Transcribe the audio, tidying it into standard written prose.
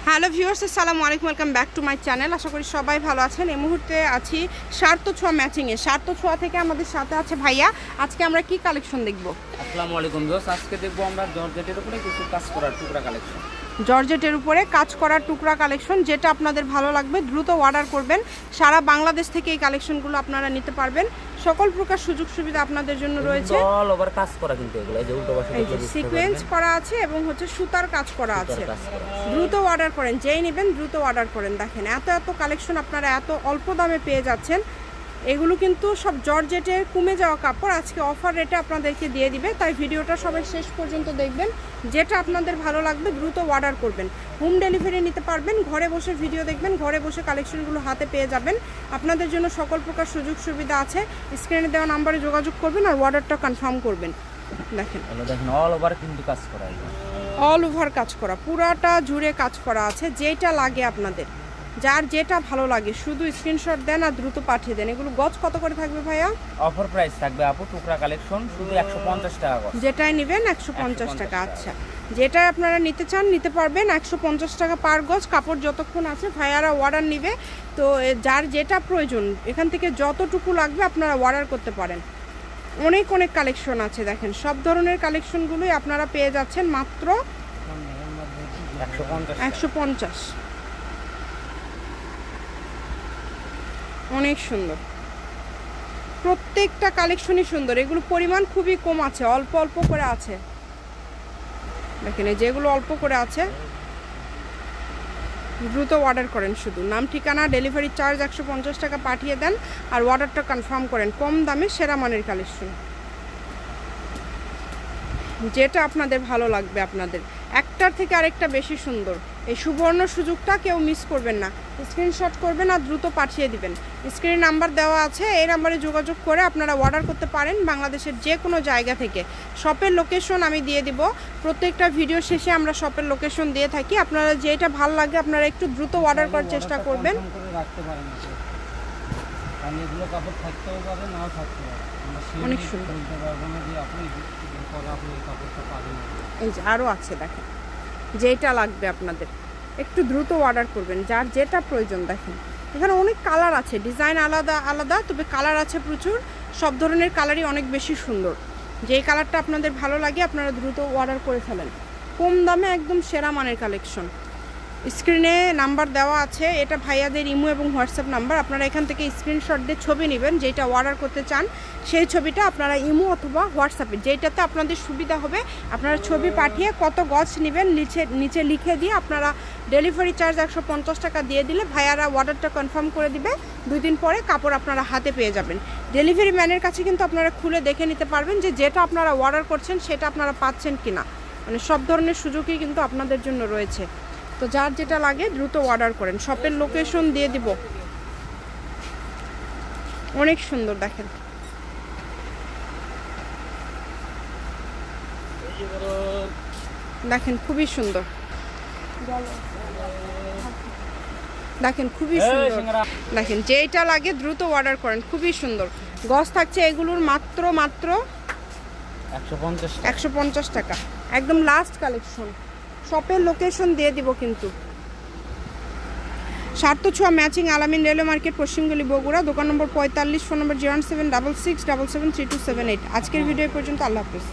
Hello viewers, আসসালামু আলাইকুম, welcome back to my channel. আশা করি সবাই ভালো আছেন। এই মুহূর্তে আছি সার্থ ছোঁয়া ম্যাচিংয়ে। সার্থ ছোঁয়া থেকে আমাদের সাথে আছে ভাইয়া। আজকে আমরা কি কালেকশন দেখব? আসসালামু আলাইকুম ভিউয়ার্স, আজকে দেখব আমরা জর্জেটের উপরে কিছু কাজ করা টুকরা কালেকশন। জর্জেটের উপরে কাজ করা টুকরা কালেকশন, যেটা আপনাদের ভালো লাগবে দ্রুত অর্ডার করবেন। সারা বাংলাদেশ থেকে এই কালেকশনগুলো আপনারা নিতে পারবেন। সকল প্রকার সুযোগ সুবিধা আপনাদের জন্য রয়েছে। অল ওভার কাজ করা, কিন্তু এগুলো এই যে উল্টো পাশে এই যে সিকোয়েন্স করা আছে এবং হচ্ছে সুতার কাজ করা আছে। দ্রুত অর্ডার করেন, যেই নেবেন দ্রুত অর্ডার করেন। দেখেন এত এত কালেকশন আপনারা এত অল্প দামে পেয়ে যাচ্ছেন। এগুলো কিন্তু সব জর্জেটের কমে যাওয়া কাপড়, আজকে অফার রেটে আপনাদেরকে দিয়ে দিবে। তাই ভিডিওটা সবাই শেষ পর্যন্ত দেখবেন। যেটা আপনাদের ভালো লাগবে দ্রুত অর্ডার করবেন। হোম ডেলিভারি নিতে পারবেন। ঘরে বসে ভিডিও দেখবেন, ঘরে বসে কালেকশনগুলো হাতে পেয়ে যাবেন। আপনাদের জন্য সকল প্রকার সুযোগ সুবিধা আছে। স্ক্রিনে দেওয়া নাম্বারে যোগাযোগ করবেন আর অর্ডারটা কনফার্ম করবেন। দেখেন অল ওভার কিন্তু কাজ করা, অল ওভার কাজ করা, পুরাটা জুড়ে কাজ করা আছে। যেটা লাগে আপনাদের, যার যেটা ভালো লাগে শুধু স্ক্রিনশট দেন আর দ্রুত পাঠিয়ে দেন। এগুলো গজ কত করে থাকবে ভাইয়া? অফার প্রাইস থাকবে আপু, টুকরা কালেকশন শুধু 150 টাকা গজ। যেটাই নেবেন 150 টাকা। আচ্ছা, যেটা আপনারা নিতে চান নিতে পারবেন 150 টাকা পার গজ। কাপড় যতক্ষণ আছে ভাইয়ারা অর্ডার নিবে। তো যার যেটা প্রয়োজন এখান থেকে যতটুকু লাগবে আপনারা অর্ডার করতে পারেন। অনেক অনেক কালেকশন আছে। দেখেন সব ধরনের কালেকশনগুলোই আপনারা পেয়ে যাচ্ছেন মাত্র 150। অনেক সুন্দর, প্রত্যেকটা কালেকশনই সুন্দর। এগুলো পরিমাণ খুবই কম আছে, অল্প অল্প করে আছে। দেখেন যেগুলো অল্প করে আছে দ্রুত অর্ডার করেন। শুধু নাম, ঠিকানা, ডেলিভারি চার্জ 150 টাকা পাঠিয়ে দেন আর অর্ডারটা কনফার্ম করেন। কম দামে সেরা মানের কালেকশন, যেটা আপনাদের ভালো লাগবে। আপনাদের একটার থেকে আরেকটা বেশি সুন্দর। এই সুবর্ণ সুযোগটা কেউ মিস করবেন না। স্ক্রিনশট করবেন আর দ্রুত পাঠিয়ে দিবেন। স্ক্রিনে নাম্বার দেওয়া আছে, এই নাম্বারে যোগাযোগ করে আপনারা অর্ডার করতে পারেন বাংলাদেশের যে কোনো জায়গা থেকে। শপের লোকেশন আমি দিয়ে দিব। প্রত্যেকটা ভিডিও শেষে আমরা শপের লোকেশন দিয়ে থাকি। আপনারা যেটা ভালো লাগে আপনারা একটু দ্রুত অর্ডার করার চেষ্টা করবেন। অনেক সুন্দর, এই যে আরও আছে। দেখেন যেটা লাগবে আপনাদের একটু দ্রুত অর্ডার করবেন, যার যেটা প্রয়োজন। দেখেন এখানে অনেক কালার আছে, ডিজাইন আলাদা আলাদা, তবে কালার আছে প্রচুর। সব ধরনের কালারই অনেক বেশি সুন্দর। যেই কালারটা আপনাদের ভালো লাগে আপনারা দ্রুত অর্ডার করে ফেলেন। কম দামে একদম সেরা মানের কালেকশন। স্ক্রিনে নাম্বার দেওয়া আছে, এটা ভাইয়াদের ইমো এবং হোয়াটসঅ্যাপ নাম্বার। আপনারা এখান থেকে স্ক্রিনশট দিয়ে ছবি নেবেন, যেটা অর্ডার করতে চান সেই ছবিটা আপনারা ইমো অথবা হোয়াটসঅ্যাপে, যেটাতে আপনাদের সুবিধা হবে আপনারা ছবি পাঠিয়ে কত গজ নেবেন নিচে লিখে দিয়ে আপনারা ডেলিভারি চার্জ 150 টাকা দিয়ে দিলে ভাইয়ারা অর্ডারটা কনফার্ম করে দিবে। 2 দিন পরে কাপড় আপনারা হাতে পেয়ে যাবেন। ডেলিভারি ম্যানের কাছে কিন্তু আপনারা খুলে দেখে নিতে পারবেন যে যেটা আপনারা অর্ডার করছেন সেটা আপনারা পাচ্ছেন কিনা। মানে সব ধরনের সুযোগই কিন্তু আপনাদের জন্য রয়েছে। তো যার যেটা লাগে দ্রুত অর্ডার করেন। শপের লোকেশন দিয়ে দিব। অনেক সুন্দর, দেখেন দেখেন খুবই সুন্দর। দেখেন খুবই সুন্দর। দেখেন যেটা লাগে দ্রুত অর্ডার করেন। খুবই সুন্দর গজ থাকছে এগুলোর মাত্র 150 টাকা। একদম লাস্ট কালেকশন। শপের লোকেশন দিয়ে দিব কিন্তু। সার্থ ছোঁয়া ম্যাচিং, আলামিন রেলওয়ে মার্কেট, পশ্চিমগলি, বগুড়া। দোকান নম্বর 45, ফোন নম্বর 01766773278। আজকের ভিডিও পর্যন্ত। আল্লাহ হাফেজ।